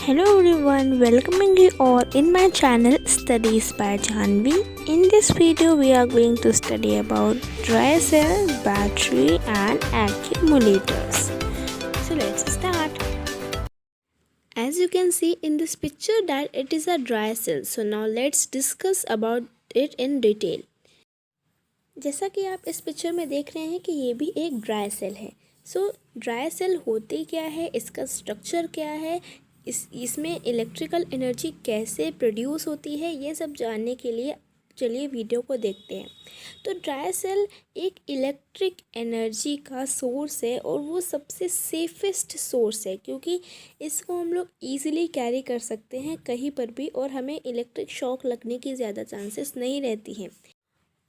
Hello everyone, welcoming you all in my channel Studies by Janvi. In this video we are going to study about dry cell, battery and accumulators. So let's start. As you can see in this picture that it is a dry cell. So now let's discuss about it in detail. जैसा कि आप इस picture में देख रहे हैं कि ये भी एक ड्राई सेल है. सो ड्राई सेल होती क्या है, इसका स्ट्रक्चर क्या है, इसमें इलेक्ट्रिकल एनर्जी कैसे प्रोड्यूस होती है, ये सब जानने के लिए चलिए वीडियो को देखते हैं. तो ड्राई सेल एक इलेक्ट्रिक एनर्जी का सोर्स है और वो सबसे सेफेस्ट सोर्स है क्योंकि इसको हम लोग ईज़िली कैरी कर सकते हैं कहीं पर भी और हमें इलेक्ट्रिक शॉक लगने की ज़्यादा चांसेस नहीं रहती हैं.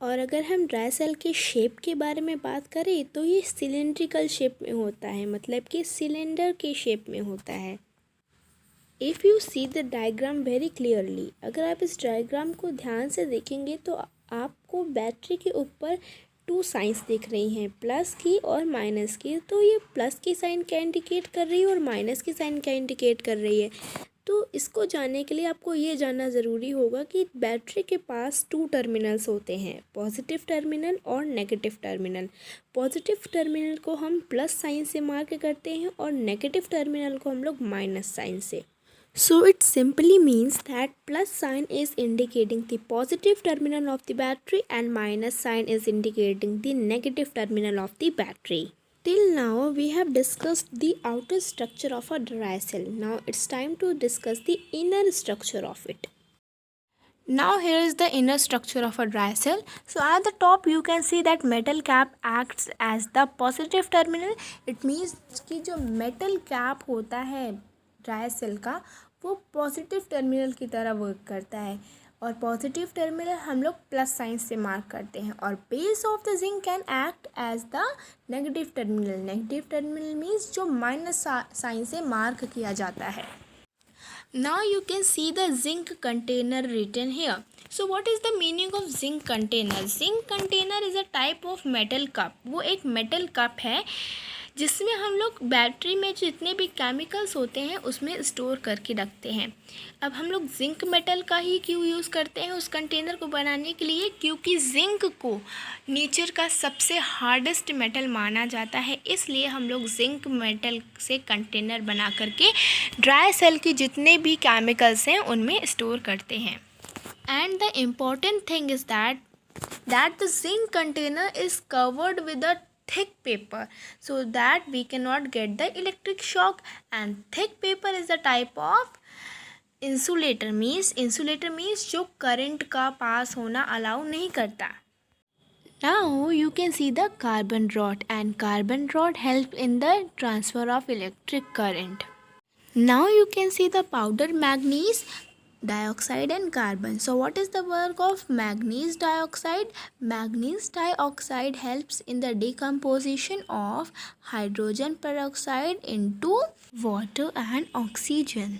और अगर हम ड्राई सेल के शेप के बारे में बात करें तो ये सिलेंड्रिकल शेप में होता है, मतलब कि सिलेंडर के शेप में होता है. If you see the diagram very clearly, अगर आप इस डायग्राम को ध्यान से देखेंगे तो आपको बैटरी के ऊपर टू साइंस दिख रही हैं, प्लस की और माइनस की. तो ये प्लस की साइन क्या इंडिकेट कर रही है और माइनस की साइन क्या इंडिकेट कर रही है. तो इसको जानने के लिए आपको ये जानना ज़रूरी होगा कि बैटरी के पास टू टर्मिनल्स होते हैं, पॉजिटिव टर्मिनल और नेगेटिव टर्मिनल. पॉजिटिव टर्मिनल को हम प्लस साइन से मार्क करते हैं और नेगेटिव टर्मिनल को हम लोग माइनस साइन से. So it simply means that plus sign is indicating the positive terminal of the battery and minus sign is indicating the negative terminal of the battery. Till now we have discussed the outer structure of a dry cell. Now it's time to discuss the inner structure of it. Now here is the inner structure of a dry cell. So at the top you can see that metal cap acts as the positive terminal. It means कि जो metal cap होता है dry cell का वो positive terminal की तरह work करता है और पॉजिटिव टर्मिनल हम लोग प्लस साइन से मार्क करते हैं और base of the zinc can act as the negative terminal. Negative terminal means जो माइनस साइन से मार्क किया जाता है. Now you can see the zinc container written here. So what is the meaning of zinc container. Zinc container is a type of metal cup. वो एक metal cup है जिसमें हम लोग बैटरी में जितने भी केमिकल्स होते हैं उसमें स्टोर करके रखते हैं. अब हम लोग जिंक मेटल का ही क्यों यूज़ करते हैं उस कंटेनर को बनाने के लिए, क्योंकि जिंक को नेचर का सबसे हार्डेस्ट मेटल माना जाता है. इसलिए हम लोग जिंक मेटल से कंटेनर बना करके ड्राई सेल की जितने भी केमिकल्स हैं उनमें स्टोर करते हैं. And the important thing is that the zinc container is covered with a thick paper so that we cannot get the electric shock. And thick paper is the type of insulator. means जो current का पास होना allow नहीं करता. Now you can see the carbon rod and carbon rod help in the transfer of electric current. Now you can see the powder manganese dioxide and carbon. So what is the work of manganese dioxide? Manganese dioxide helps in the decomposition of hydrogen peroxide into water and oxygen.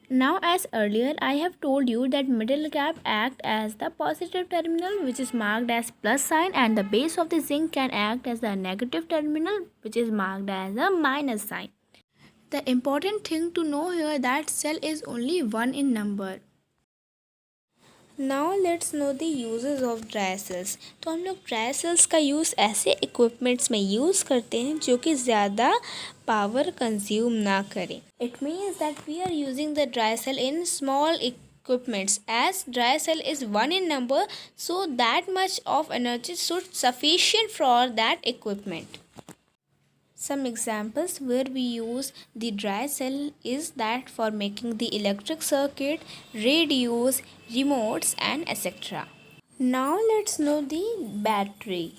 Now as earlier I have told you that metal cap act as the positive terminal which is marked as plus sign and the base of the zinc can act as the negative terminal which is marked as a minus sign. The important thing to know here that cell is only one in number. Now let's know the uses of dry cells. तो हम लोग dry cells का use ऐसे equipments में use करते हैं जो कि ज़्यादा पावर कंज्यूम ना करें. It means that we are using the dry cell in small equipments. As dry cell is one in number, so that much of energy should sufficient for that equipment. Some examples where we use the dry cell is that for making the electric circuit, radios, remotes and etc. Now let's know the battery.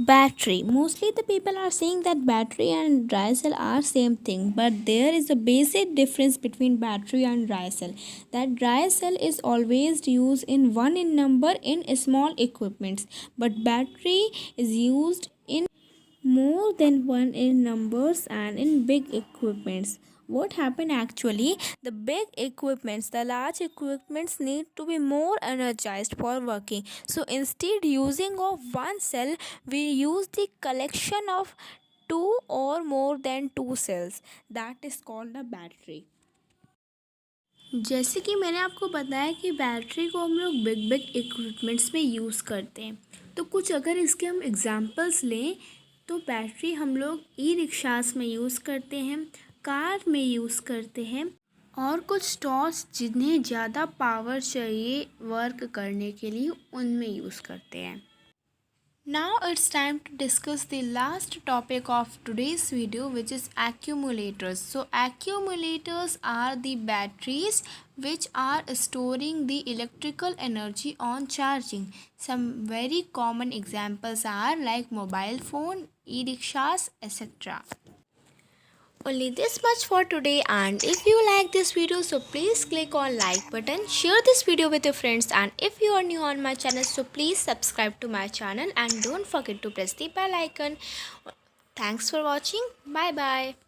Battery. Mostly the people are saying that battery and dry cell are same thing, but there is a basic difference between battery and dry cell. That dry cell is always used in one in number in small equipments, but battery is used in more than one in numbers and in big equipments. What happened actually, the big equipments, the large equipments need to be more energized for working. So instead using of one cell, we use the collection of two or more than two cells. That is called a battery. जैसे कि मैंने आपको बताया कि battery को हम लोग big big equipments में यूज़ करते हैं, तो कुछ अगर इसके हम एग्जांपल्स लें तो बैटरी हम लोग ई रिक्शास में यूज़ करते हैं, कार में यूज़ करते हैं और कुछ स्टोर्स जिन्हें ज़्यादा पावर चाहिए वर्क करने के लिए उनमें यूज़ करते हैं. Now it's time to discuss the last topic of today's video, which is accumulators. So accumulators are the batteries which are storing the electrical energy on charging. Some very common examples are like mobile phone, e-rickshaws, etc. Only this much for today, and if you like this video, so please click on like button, share this video with your friends, and if you are new on my channel, so please subscribe to my channel and don't forget to press the bell icon. Thanks for watching. Bye bye.